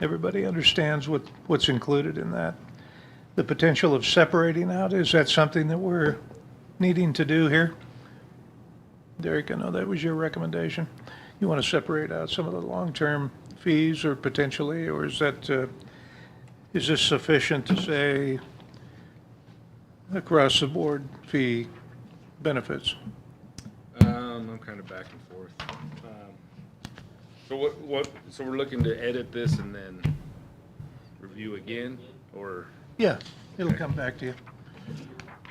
everybody understands what's included in that. The potential of separating out, is that something that we're needing to do here? Derek, I know that was your recommendation. You want to separate out some of the long-term fees or potentially, or is this sufficient to say across the board fee benefits? I'm kind of back and forth. So we're looking to edit this and then review again, or? Yeah, it'll come back to you.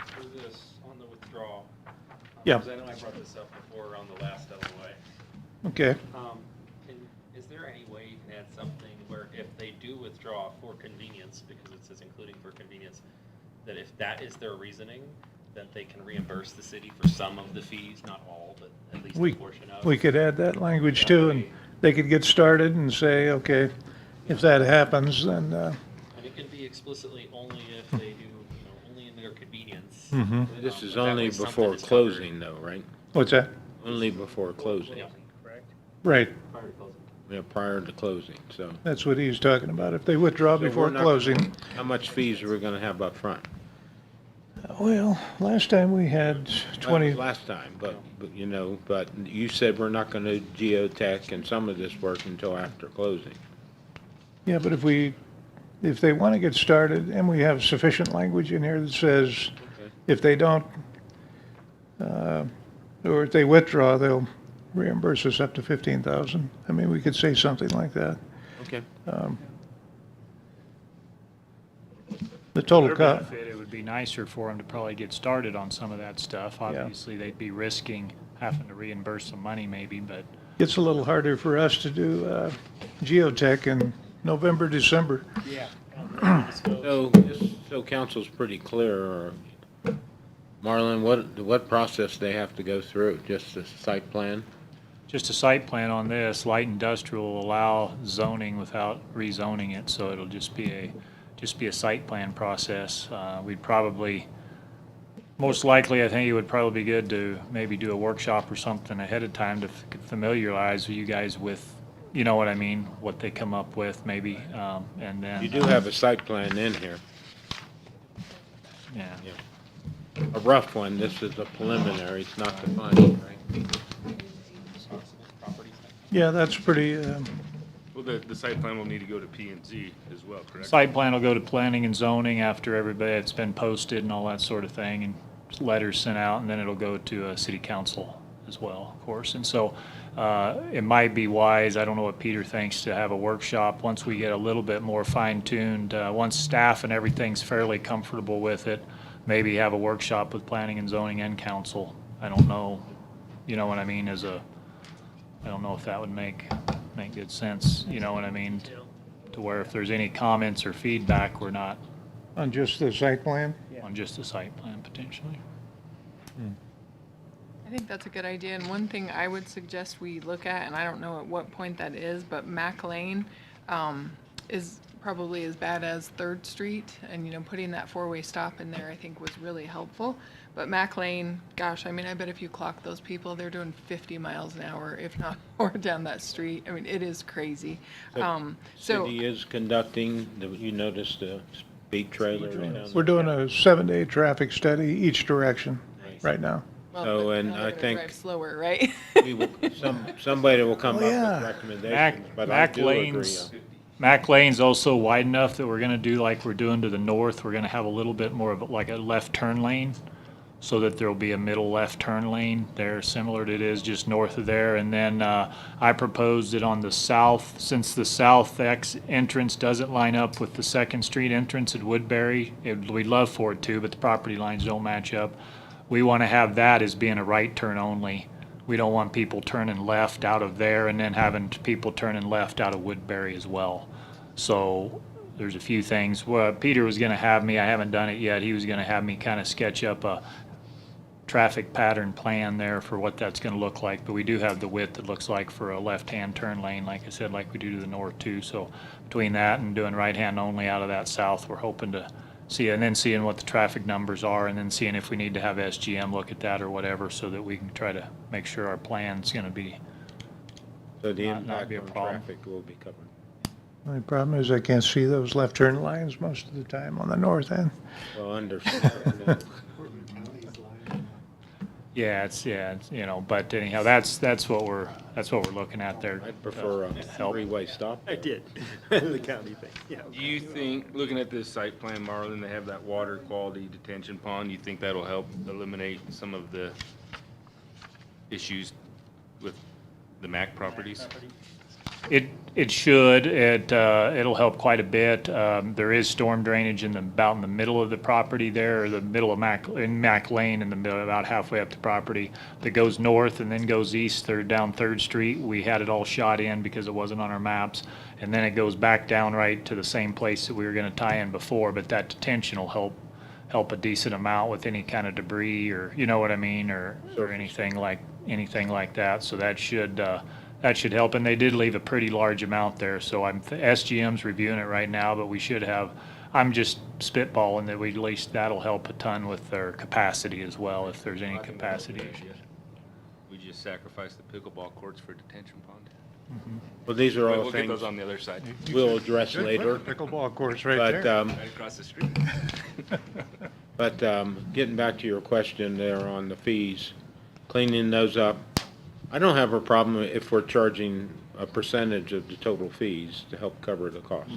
For this, on the withdrawal. Yeah. Because I know I brought this up before on the last LOA. Okay. Is there any way you can add something where if they do withdraw for convenience, because it says including for convenience, that if that is their reasoning, that they can reimburse the city for some of the fees, not all, but at least a portion of? We could add that language too, and they could get started and say, okay, if that happens, then, And it can be explicitly only if they do, only in their convenience. this is But that only way something before is covered. closing though, right? what's that? Only before closing, Yeah, Right, prior to closing. yeah, prior to closing, so. that's what he's talking about. If they withdraw So before we're not- closing. How much fees are we gonna have up front? Well, last time we had That 20, was last time, but you said we're not gonna geotech and some of this work until after closing. yeah, but if they want to get started and we have sufficient language in here that says Okay. if they don't, or if they withdraw, they'll reimburse us up to 15,000. I mean, we could say something like that. Okay. The total Their cost, benefit, it would be nicer for them to probably get started on some of that stuff. Obviously, they'd be risking having to reimburse some money maybe, but it's a little harder for us to do geotech in November, December. So council's pretty clear, or Marlon, what process they have to go through? Just a site plan? just a site plan on this, light industrial will allow zoning without rezoning it, so it'll just be a site plan process. We'd probably, most likely, I think it would probably be good to maybe do a workshop or something ahead of time to familiarize you guys with, you know what I mean, what they come up with maybe, and then. You do have a site plan in here, Yeah. a rough one. This is a preliminary, it's not the final, right? Yeah, that's pretty, Well, the site plan will need to go to P and Z as well, correct? Site plan will go to planning and zoning after everybody, it's been posted and all that sort of thing, and letters sent out, and then it'll go to city council as well, of course. And so it might be wise, I don't know what Peter thinks, to have a workshop once we get a little bit more fine-tuned, once staff and everything's fairly comfortable with it, maybe have a workshop with planning and zoning and council. I don't know, you know what I mean, I don't know if that would make good sense, you know what I mean? To where if there's any comments or feedback, we're not on just the site plan. on just the site plan potentially. I think that's a good idea, and one thing I would suggest we look at, and I don't know at what point that is, but Mac Lane is probably as bad as Third Street, and putting that four-way stop in there, I think was really helpful. But Mac Lane, gosh, I mean, I bet if you clock those people, they're doing 50 miles an hour, if not more, down that street. I mean, it is crazy. So City is conducting, you noticed the speed trailer right down We're doing a 7-day traffic study each direction right now. well, So, but and now they're I gonna think- drive slower, right? somebody will come up yeah. with recommendations, but I Mac do agree. Lane's Mac Lane's also wide enough that we're gonna do like we're doing to the north. We're gonna have a little bit more of like a left turn lane, so that there'll be a middle left turn lane there, similar to it is just north of there. And then I proposed it on the south, since the south entrance doesn't line up with the Second Street entrance at Woodbury. We'd love for it to, but the property lines don't match up. We want to have that as being a right turn only. We don't want people turning left out of there and then having people turning left out of Woodbury as well. So there's a few things. Well, Peter was going to have me, I haven't done it yet, he was going to have me kind of sketch up a traffic pattern plan there for what that's going to look like. But we do have the width it looks like for a left-hand turn lane, like I said, like we do to the north too. So between that and doing right-hand only out of that south, we're hoping to see, and then seeing what the traffic numbers are, and then seeing if we need to have SGM look at that or whatever, so that we can try to make sure our plan's going to be. So the Not impact be a on problem. traffic will be covered. My problem is I can't see those left turn lines most of the time on the north end. Well, understood. Yeah, it's, you know, but anyhow, that's what we're looking at there. I'd prefer a help. three-way stop. I did, the county thing, yeah. Do you think, looking at this site plan, Marlon, they have that water quality detention pond, you think that'll help eliminate some of the issues with the MAC properties? It should. It'll help quite a bit. There is storm drainage about in the middle of the property there, or the middle of Mac Lane, in the middle, about halfway up the property, that goes north and then goes east or down 3rd Street. We had it all shot in because it wasn't on our maps, and then it goes back down right to the same place that we were going to tie in before. But that detention will help a decent amount with any kind of debris, or you know what I mean, or anything like that. So that should help, and they did leave a pretty large amount there, so SGM's reviewing it right now, but we should have, I'm just spitballing that at least that'll help a ton with their capacity as well, if there's any capacity issues. We just sacrifice the pickleball courts for detention pond. Well, these are all We'll get those things on the other side, we'll address later. Pickleball course right But, there. right across the street. but getting back to your question there on the fees, cleaning those up, I don't have a problem if we're charging a percentage of the total fees to help cover the cost.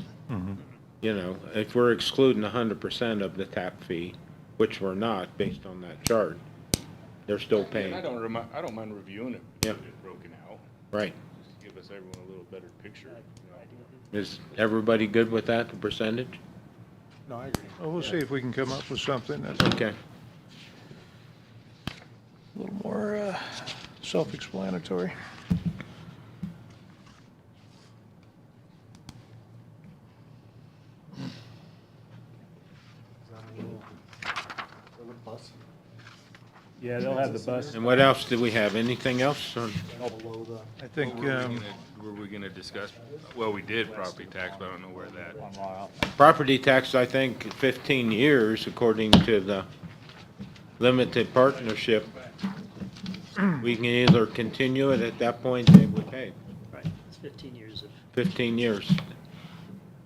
You know, if we're excluding 100% of the tap fee, which we're not based on that chart, they're still And paying. I don't mind reviewing it, Yep. get it broken out, Right. just to give us everyone a little better picture, you know. Is everybody good with that, the percentage? No, I agree. Well, we'll see if we can come up with something that's Okay. a little more self-explanatory. Bus Yeah, they'll have the bus. And what else do we have? Anything else? Or- below the. I think, Were we gonna discuss, well, we did property tax, but I don't know where that. Property tax, I think 15 years, according to the limited partnership. We can either continue it at that point, they would pay. Right, it's 15 years of, 15 years.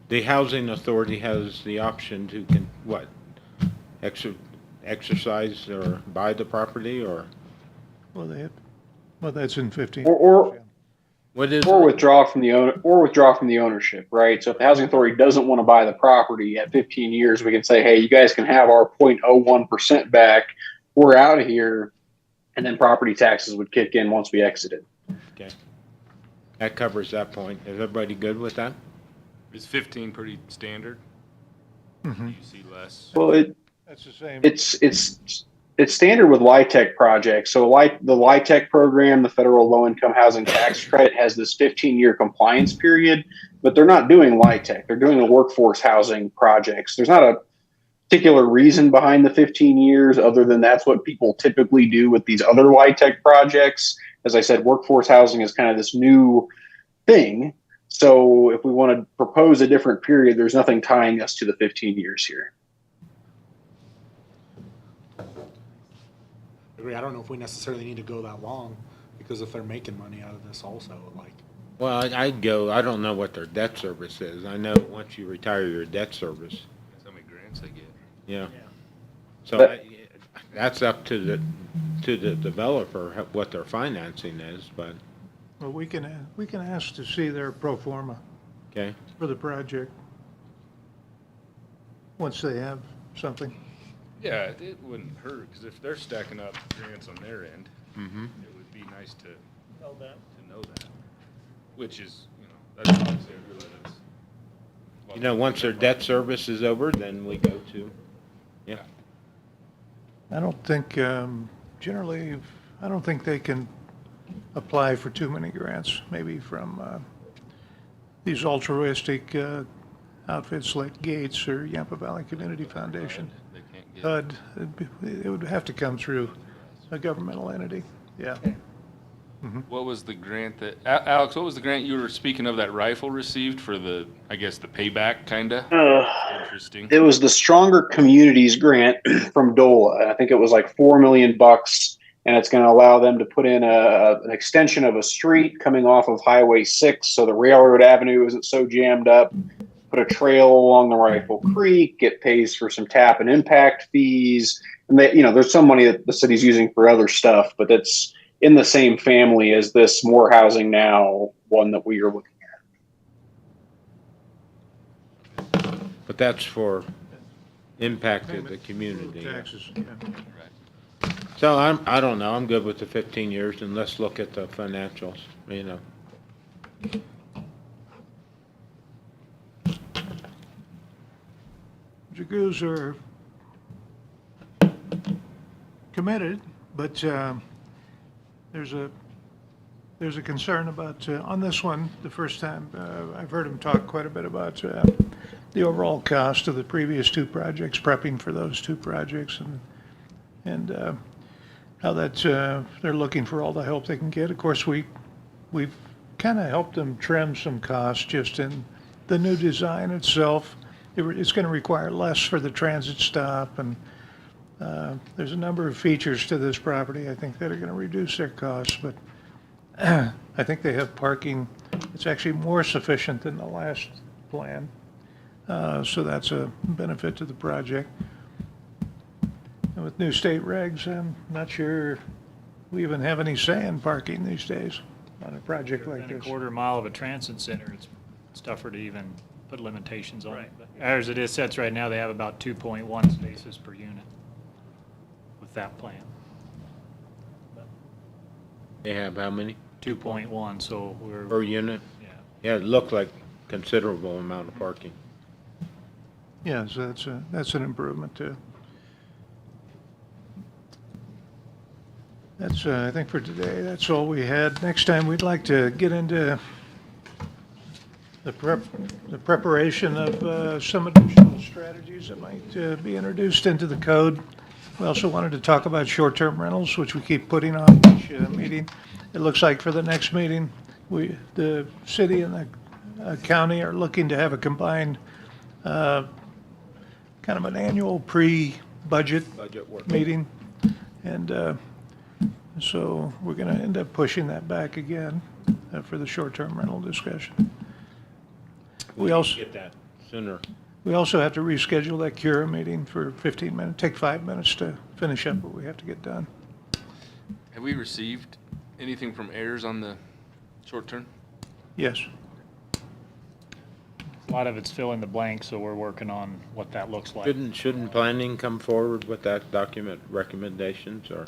The housing authority has the option to, exercise or buy the property, or well, that's in 15. Or what is? or withdraw from the ownership, right? So if the housing authority doesn't want to buy the property at 15 years, we can say, hey, you guys can have our 0.01% back. We're out of here. And then property taxes would kick in once we exited. Okay. That covers that point. Is everybody good with that? Is 15 pretty standard? Do you see less? Well, That's the same. it's standard with LIHTC projects. So the LIHTC program, the federal low income housing tax credit, has this 15-year compliance period, but they're not doing LIHTC. They're doing the workforce housing projects. There's not a particular reason behind the 15 years other than that's what people typically do with these other LIHTC projects. As I said, workforce housing is kind of this new thing. So if we want to propose a different period, there's nothing tying us to the 15 years here. Agree. I don't know if we necessarily need to go that long, because if they're making money out of this also, like. Well, I'd go, I don't know what their debt service is. I know once you retire your debt service, That's how many grants they get. yeah. Yeah. So But- that's up to the developer, what their financing is, but, Well, we can ask to see their pro forma Okay, for the project. Once they have something. Yeah, it wouldn't hurt, because if they're stacking up grants on their end, mm-hmm. it would be nice to Know that. know that. Which is, that's obviously a good that it's. You know, once their debt service is over, then we go to, yeah. I don't think, generally, I don't think they can apply for too many grants, maybe from these altruistic outfits like Gates or Yampa Valley Community Foundation. They can't get. HUD, it would have to come through a governmental entity, yeah. What was the grant that, Alex, what was the grant you were speaking of that Rifle received for the, I guess, the payback, kinda? Interesting. It was the Stronger Communities grant from DOLA. I think it was like $4 million, and it's going to allow them to put in an extension of a street coming off of Highway 6, so the Railroad Avenue isn't so jammed up. Put a trail along the Rifle Creek. It pays for some tap and impact fees, and there's some money that the city's using for other stuff, but that's in the same family as this More Housing Now one that we are looking at. But that's for impact of the community. Taxes, yeah. So I don't know, I'm good with the 15 years, and let's look at the financials, Jagoos are committed, but there's a concern about, on this one, the first time, I've heard him talk quite a bit about the overall cost of the previous two projects, prepping for those two projects, and how that they're looking for all the help they can get. Of course, we've kind of helped them trim some costs just in the new design itself. It's going to require less for the transit stop, and there's a number of features to this property, I think, that are going to reduce their costs, but I think they have parking. It's actually more sufficient than the last plan, so that's a benefit to the project. And with new state regs, I'm not sure we even have any say in parking these days on a project like Within a this. quarter mile of a transit center, it's tougher to even put limitations on it. But as it sets right now, they have about 2.1 spaces per unit with that plan. They have how many 2.1, so per we're, unit? yeah. Yeah, it looked like considerable amount of parking. Yeah, so that's an improvement too. That's, I think for today, that's all we had. Next time, we'd like to get into the preparation of some additional strategies that might be introduced into the code. We also wanted to talk about short-term rentals, which we keep putting on each meeting. It looks like for the next meeting, the city and the county are looking to have a combined kind of an annual pre-budget Budget work. meeting. And so we're going to end up pushing that back again for the short-term rental discussion. We also Get that sooner. we also have to reschedule that Cura meeting for 15 minutes, take 5 minutes to finish up what we have to get done. Have we received anything from heirs on the short term? Yes. A lot of it's fill in the blank, so we're working on what that looks like. Shouldn't planning come forward with that document recommendations, or?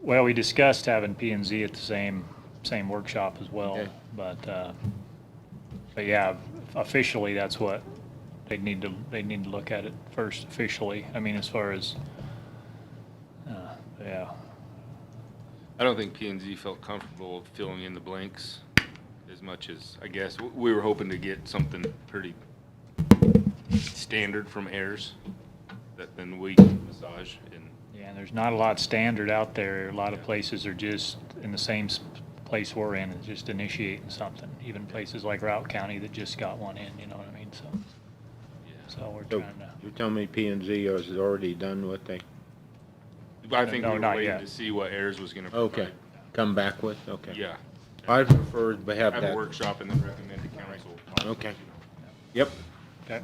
Well, we discussed having P and Z at the same workshop as well, Okay. but yeah, officially, that's what they need to look at it first officially. I mean, as far as, yeah. I don't think P and Z felt comfortable filling in the blanks as much as, I guess, we were hoping to get something pretty standard from heirs that then we can massage and. Yeah, and there's not a lot standard out there. A lot of places are just in the same place we're in, it's just initiating something. Even places like Routt County that just got one in, you know what I mean? So we're So trying to. you're telling me P and Z has already done what they, I think No, we were not waiting yet. to see what heirs was gonna provide. okay, come back with, okay. Yeah, I prefer to have have a that, workshop and then recommend to council. okay. Yep, Okay.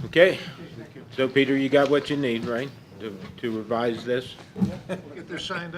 okay. So Peter, you got what you need, right, to revise this? We'll get this signed up.